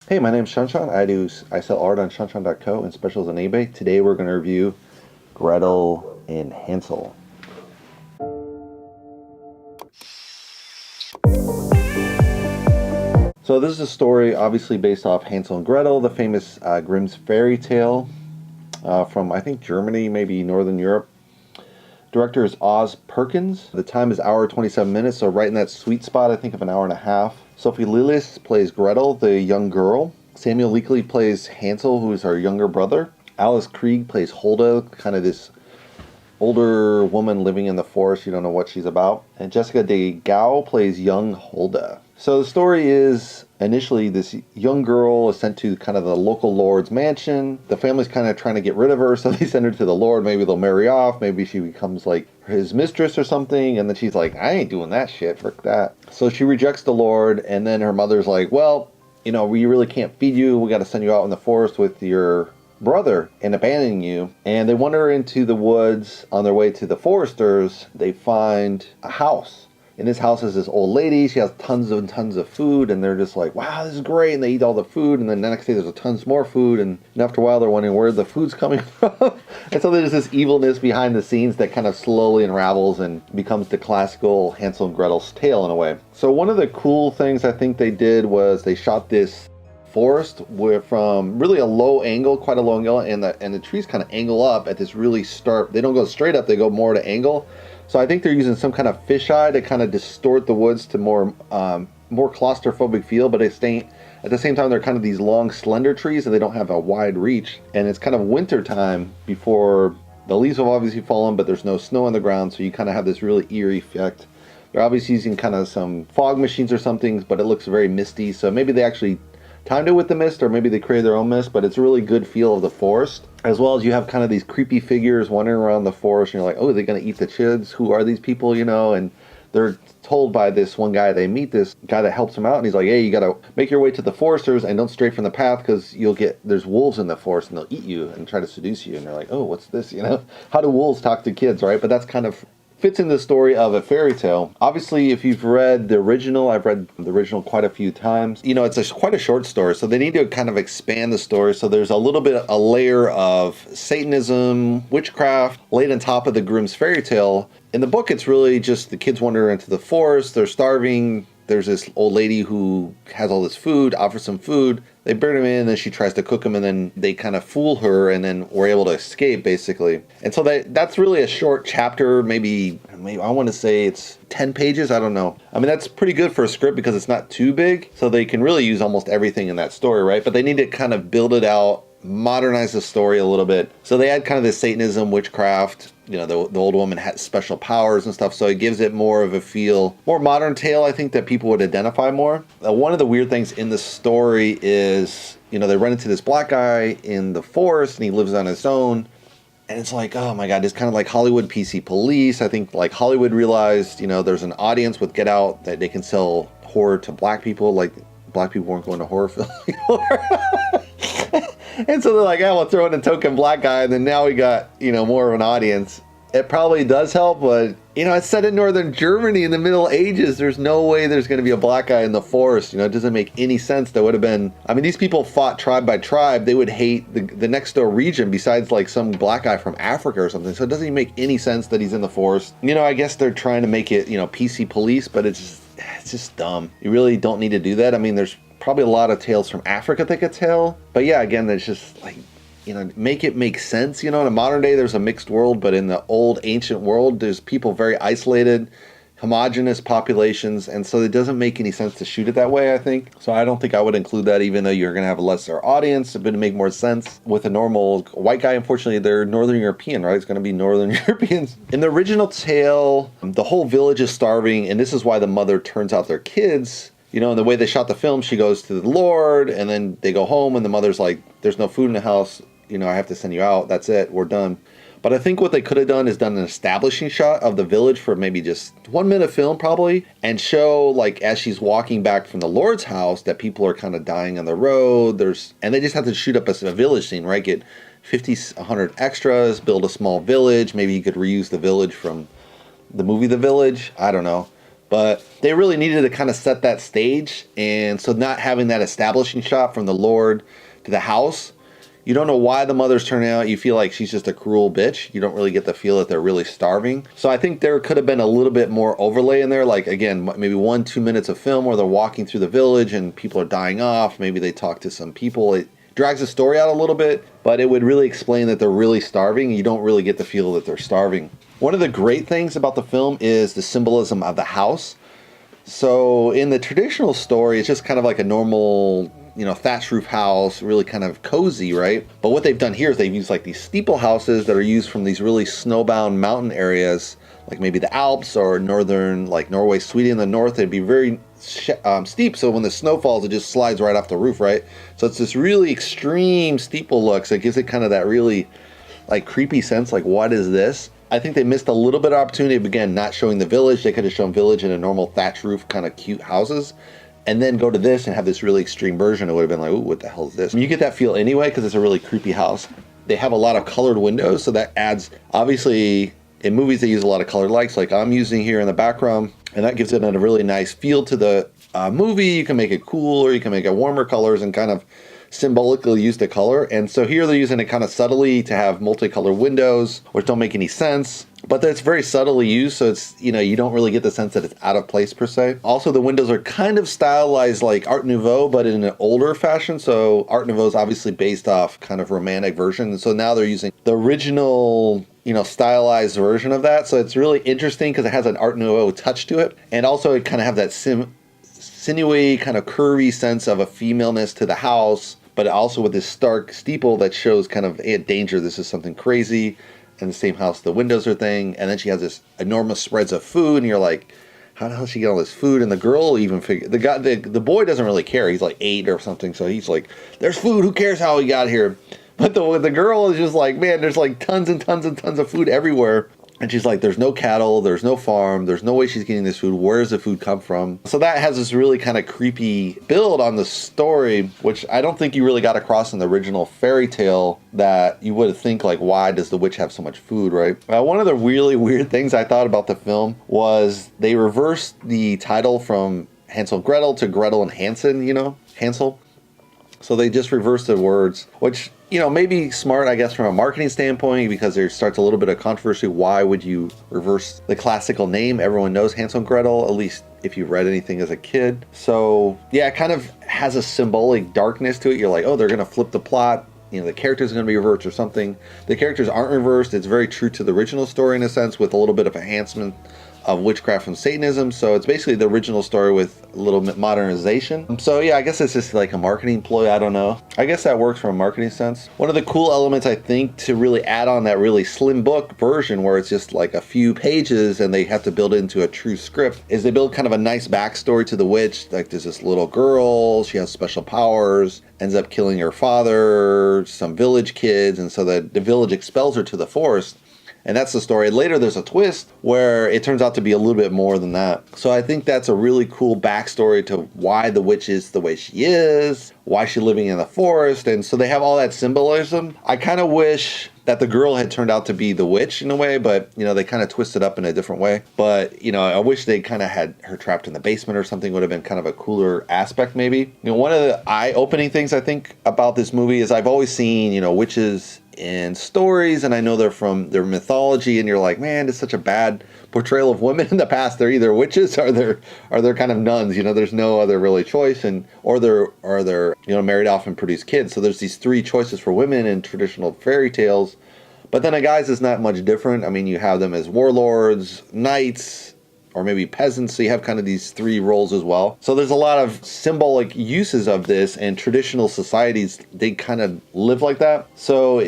Hey, my name's ShawNshawN. I sell art on ShawNshawN.co and specials on eBay. Today we're going to review Gretel and Hansel. So this is a story obviously based off Hansel and Gretel, the famous Grimm's fairy tale from I think Germany, maybe Northern Europe. Director is Oz Perkins. The time is hour 27 minutes, so right in that sweet spot, I think, of an hour and a half. Sophie Lillis plays Gretel, the young girl. Samuel Leakley plays Hansel, who is her younger brother. Alice Krieg plays Hulda, kind of this older woman living in the forest. You don't know what she's about. And Jessica De Gauw plays young Hulda. So the story is initially this young girl is sent to kind of the local lord's mansion. The family's kind of trying to get rid of her, so they send her to the lord. Maybe they'll marry off. Maybe she becomes like his mistress or something. And then she's like, I ain't doing that shit. Frick that. So she rejects the lord. And then her mother's like, well, you know, we really can't feed you. We got to send you out in the forest with your brother and abandoning you. And they wander into the woods. On their way to the foresters, they find a house. In this house is this old lady. She has tons and tons of food, and they're just like, wow, this is great. And they eat all the food, and then the next day there's a tons more food, and after a while they're wondering where the food's coming from. And so there's this evilness behind the scenes that kind of slowly unravels and becomes the classical Hansel and Gretel's tale in a way. So one of the cool things I think they did was they shot this forest from really a low angle, quite a low angle, and the trees kind of angle up at this really stark. They don't go straight up; they go more to angle. So I think they're using some kind of fisheye to kind of distort the woods to more claustrophobic feel, but at the same time they're kind of these long, slender trees, and they don't have a wide reach. And it's kind of winter time before the leaves have obviously fallen, but there's no snow on the ground, so you kind of have this really eerie effect. They're obviously using kind of some fog machines or something, but it looks very misty. So maybe they actually timed it with the mist, or maybe they created their own mist, but it's a really good feel of the forest. As well as you have kind of these creepy figures wandering around the forest, and you're like, oh, they're going to eat the kids? Who are these people, you know? And they're told by this one guy, they meet this guy that helps them out, and he's like, hey, you got to make your way to the foresters and don't stray from the path, because there's wolves in the forest, and they'll eat you and try to seduce you. And they're like, oh, what's this, you know? How do wolves talk to kids, right? But that's kind of fits in the story of a fairy tale. Obviously, if you've read the original, I've read the original quite a few times. You know, it's quite a short story, so they need to kind of expand the story. So there's a layer of Satanism, witchcraft, laid on top of the Grimm's fairy tale. In the book, it's really just the kids wander into the forest. They're starving. There's this old lady who has all this food, offers some food. They bring him in, and then she tries to cook him, and then they kind of fool her, and then we're able to escape, basically. And so that's really a short chapter, maybe I want to say it's 10 pages, I don't know. I mean, that's pretty good for a script because it's not too big, so they can really use almost everything in that story, right? But they need to kind of build it out, modernize the story a little bit. So they add kind of this Satanism, witchcraft. You know, the old woman has special powers and stuff, so it gives it more of a feel, more modern tale, I think, that people would identify more. One of the weird things in the story is, you know, they run into this black guy in the forest, and he lives on his own. And it's like, oh my God, it's kind of like Hollywood PC Police. I think like Hollywood realized, you know, there's an audience with Get Out that they can sell horror to black people. Like black people weren't going to horror films anymore. And so they're like, yeah, we'll throw in a token black guy, and then now we got, you know, more of an audience. It probably does help, but, you know, it's set in northern Germany in the Middle Ages. There's no way there's going to be a black guy in the forest. You know, it doesn't make any sense. There would have been, I mean, these people fought tribe by tribe. They would hate the next door region besides like some black guy from Africa or something. So it doesn't even make any sense that he's in the forest. You know, I guess they're trying to make it, you know, PC Police, but it's just dumb. You really don't need to do that. I mean, there's probably a lot of tales from Africa they could tell. But yeah, again, there's just like, you know, make it make sense. You know, in a modern day, there's a mixed world, but in the old ancient world, there's people very isolated, homogenous populations, and so it doesn't make any sense to shoot it that way, I think. So I don't think I would include that, even though you're going to have a lesser audience. It would make more sense with a normal white guy. Unfortunately, they're Northern European, right? It's going to be Northern Europeans. In the original tale, the whole village is starving, and this is why the mother turns out their kids. You know, in the way they shot the film, she goes to the Lord, and then they go home, and the mother's like, there's no food in the house. You know, I have to send you out. That's it. We're done. But I think what they could have done is done an establishing shot of the village for maybe just 1 minute film probably, and show like as she's walking back from the Lord's house that people are kind of dying on the road. And they just have to shoot up a village scene, right? Get 50, 100 extras, build a small village. Maybe you could reuse the village from the movie The Village. I don't know. But they really needed to kind of set that stage, and so not having that establishing shot from the Lord to the house, you don't know why the mother's turning out. You feel like she's just a cruel bitch. You don't really get the feel that they're really starving. So I think there could have been a little bit more overlay in there. Like, again, maybe 1-2 minutes of film where they're walking through the village and people are dying off. Maybe they talk to some people. It drags the story out a little bit, but it would really explain that they're really starving. You don't really get the feel that they're starving. One of the great things about the film is the symbolism of the house. So in the traditional story, it's just kind of like a normal, thatch roof house, really kind of cozy, right? But what they've done here is they've used like these steeple houses that are used from these really snowbound mountain areas, like maybe the Alps or northern, like Norway, Sweden in the north. It'd be very steep, so when the snow falls, it just slides right off the roof, right? So it's this really extreme steeple look, so it gives it kind of that really like creepy sense, like what is this? I think they missed a little bit of opportunity of, again, not showing the village. They could have shown village in a normal thatch roof kind of cute houses, and then go to this and have this really extreme version. It would have been like, ooh, what the hell is this? I mean, you get that feel anyway because it's a really creepy house. They have a lot of colored windows, so that adds, obviously, in movies they use a lot of colored lights like I'm using here in the background, and that gives it a really nice feel to the movie. You can make it cool, or you can make it warmer colors and kind of symbolically use the color. And so here they're using it kind of subtly to have multicolored windows, which don't make any sense, but that's very subtly used, so it's, you don't really get the sense that it's out of place per se. Also, the windows are kind of stylized like Art Nouveau, but in an older fashion. So Art Nouveau is obviously based off kind of romantic version, and so now they're using the original, stylized version of that. So it's really interesting because it has an Art Nouveau touch to it, and also it kind of have that sinewy, kind of curvy sense of a femaleness to the house, but also with this stark steeple that shows kind of danger. This is something crazy. In the same house, the windows are thing, and then she has this enormous spreads of food, and you're like, how the hell did she get all this food? And the girl even figure the boy doesn't really care. He's like 8 or something, so he's like, there's food. Who cares how he got here? But the girl is just like, man, there's like tons and tons and tons of food everywhere. And she's like, there's no cattle, there's no farm, there's no way she's getting this food. Where does the food come from? So that has this really kind of creepy build on the story, which I don't think you really got across in the original fairy tale, that you would think like, why does the witch have so much food, right? One of the really weird things I thought about the film was they reversed the title from Hansel and Gretel to Gretel and Hansel, Hansel. So they just reversed the words, which, maybe smart, I guess, from a marketing standpoint, because there starts a little bit of controversy. Why would you reverse the classical name? Everyone knows Hansel and Gretel, at least if you've read anything as a kid. So, yeah, it kind of has a symbolic darkness to it. You're like, oh, they're going to flip the plot. The characters are going to be reversed or something. The characters aren't reversed. It's very true to the original story in a sense, with a little bit of enhancement of witchcraft and Satanism. So it's basically the original story with a little bit modernization. So yeah, I guess it's just like a marketing ploy. I don't know. I guess that works from a marketing sense. One of the cool elements, I think, to really add on that really slim book version where it's just like a few pages and they have to build it into a true script, is they build kind of a nice backstory to the witch. Like, there's this little girl, she has special powers, ends up killing her father, some village kids, and so the village expels her to the forest. And that's the story. Later, there's a twist where it turns out to be a little bit more than that. So I think that's a really cool backstory to why the witch is the way she is, why she's living in the forest. And so they have all that symbolism. I kind of wish that the girl had turned out to be the witch in a way, but, they kind of twisted up in a different way. But, I wish they kind of had her trapped in the basement or something. Would have been kind of a cooler aspect, maybe. One of the eye-opening things I think about this movie is I've always seen, witches in stories, and I know they're from their mythology, and you're like, man, it's such a bad portrayal of women in the past. They're either witches or they're kind of nuns. There's no other really choice, or they're married off and produce kids. So there's these 3 choices for women in traditional fairy tales. But then a guy's is not much different. I mean, you have them as warlords, knights, or maybe peasants. So you have kind of these 3 roles as well. So there's a lot of symbolic uses of this, and traditional societies, they kind of live like that. So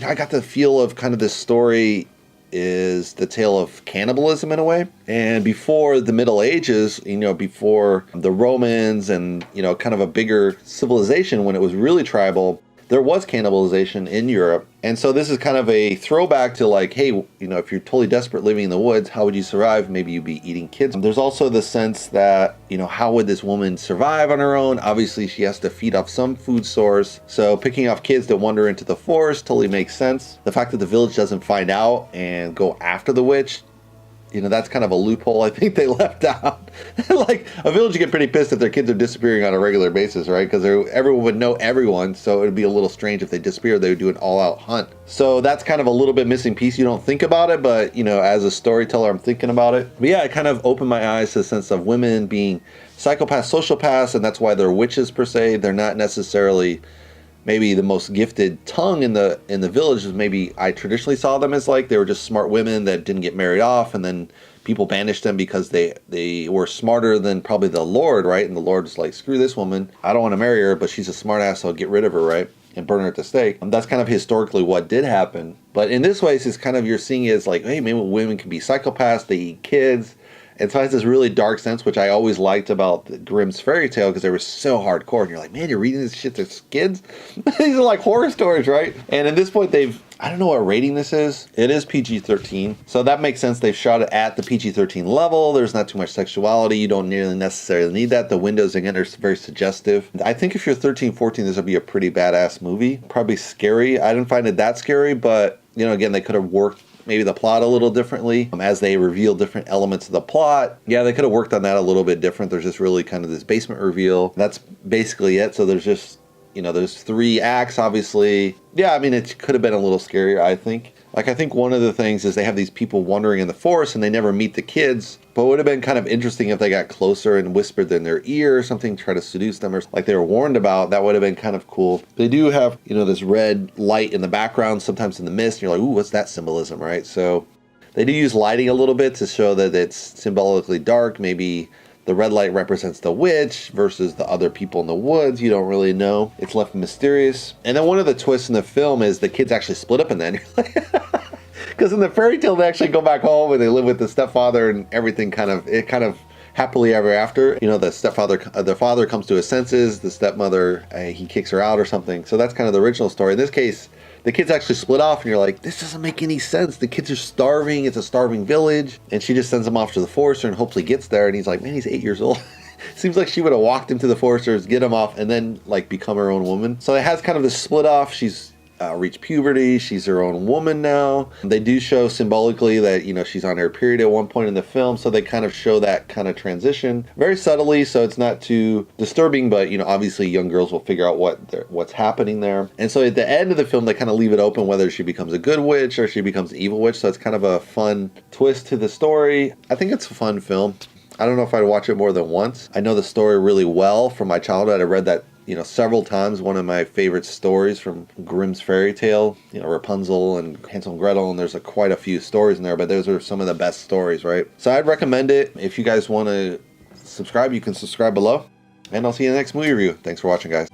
I got the feel of kind of this story is the tale of cannibalism in a way. And before the Middle Ages, before the Romans and, kind of a bigger civilization, when it was really tribal, there was cannibalization in Europe. And so this is kind of a throwback to like, hey, if you're totally desperate living in the woods, how would you survive? Maybe you'd be eating kids. There's also the sense that, how would this woman survive on her own? Obviously, she has to feed off some food source. So picking off kids that wander into the forest totally makes sense. The fact that the village doesn't find out and go after the witch you know, that's kind of a loophole I think they left out. Like, a village would get pretty pissed if their kids are disappearing on a regular basis, right? Because everyone would know everyone, so it would be a little strange if they disappeared. They would do an all-out hunt. So that's kind of a little bit missing piece. You don't think about it, but, you know, as a storyteller, I'm thinking about it. But yeah, it kind of opened my eyes to the sense of women being psychopaths, sociopaths, and that's why they're witches per se. They're not necessarily maybe the most gifted tongue in the village. Maybe I traditionally saw them as like they were just smart women that didn't get married off, and then people banished them because they were smarter than probably the Lord, right? And the Lord was like, screw this woman, I don't want to marry her, but she's a smart ass, so I'll get rid of her, right? And burn her at the stake. That's kind of historically what did happen. But in this way, it's kind of, you're seeing it as like, hey, maybe women can be psychopaths, they eat kids. And so it has this really dark sense, which I always liked about the Grimm's fairy tale, because they were so hardcore. And you're like, man, you're reading this shit to kids? These are like horror stories, right? And at this point, I don't know what rating this is. It is PG-13. So that makes sense. They've shot it at the PG-13 level. There's not too much sexuality. You don't nearly necessarily need that. The windows, again, are very suggestive. I think if you're 13, 14, this would be a pretty badass movie. Probably scary. I didn't find it that scary, but, you know, again, they could have worked maybe the plot a little differently as they reveal different elements of the plot. Yeah, they could have worked on that a little bit different. There's just really kind of this basement reveal. That's basically it. So there's just, you know, there's 3 acts, obviously. Yeah, I mean, it could have been a little scarier, I think. Like, I think one of the things is they have these people wandering in the forest and they never meet the kids. But it would have been kind of interesting if they got closer and whispered in their ear or something, try to seduce them, or like they were warned about. That would have been kind of cool. They do have, you know, this red light in the background, sometimes in the mist. And you're like, ooh, what's that symbolism, right? So they do use lighting a little bit to show that it's symbolically dark. Maybe the red light represents the witch versus the other people in the woods. You don't really know. It's left mysterious. And then one of the twists in the film is the kids actually split up in that. Because in the fairy tale, they actually go back home and they live with the stepfather, and everything kind of happily ever after. You know, the father comes to his senses. The stepmother, he kicks her out or something. So that's kind of the original story. In this case, the kids actually split off, and you're like, this doesn't make any sense. The kids are starving. It's a starving village. And she just sends him off to the forester and hopefully gets there. And he's like, man, he's 8 years old. Seems like she would have walked him to the foresters, get him off, and then like become her own woman. So it has kind of this split off. She's reached puberty. She's her own woman now. They do show symbolically that, you know, she's on her period at one point in the film, so they kind of show that kind of transition very subtly, so it's not too disturbing, but, you know, obviously young girls will figure out what's happening there. And so at the end of the film, they kind of leave it open whether she becomes a good witch or she becomes an evil witch, so it's kind of a fun twist to the story. I think it's a fun film. I don't know if I'd watch it more than once. I know the story really well from my childhood. I read that, you know, several times. One of my favorite stories from Grimm's fairy tale, you know, Rapunzel and Hansel and Gretel, and there's quite a few stories in there, but those are some of the best stories, right? So I'd recommend it. If you guys want to subscribe, you can subscribe below, and I'll see you in the next movie review. Thanks for watching, guys.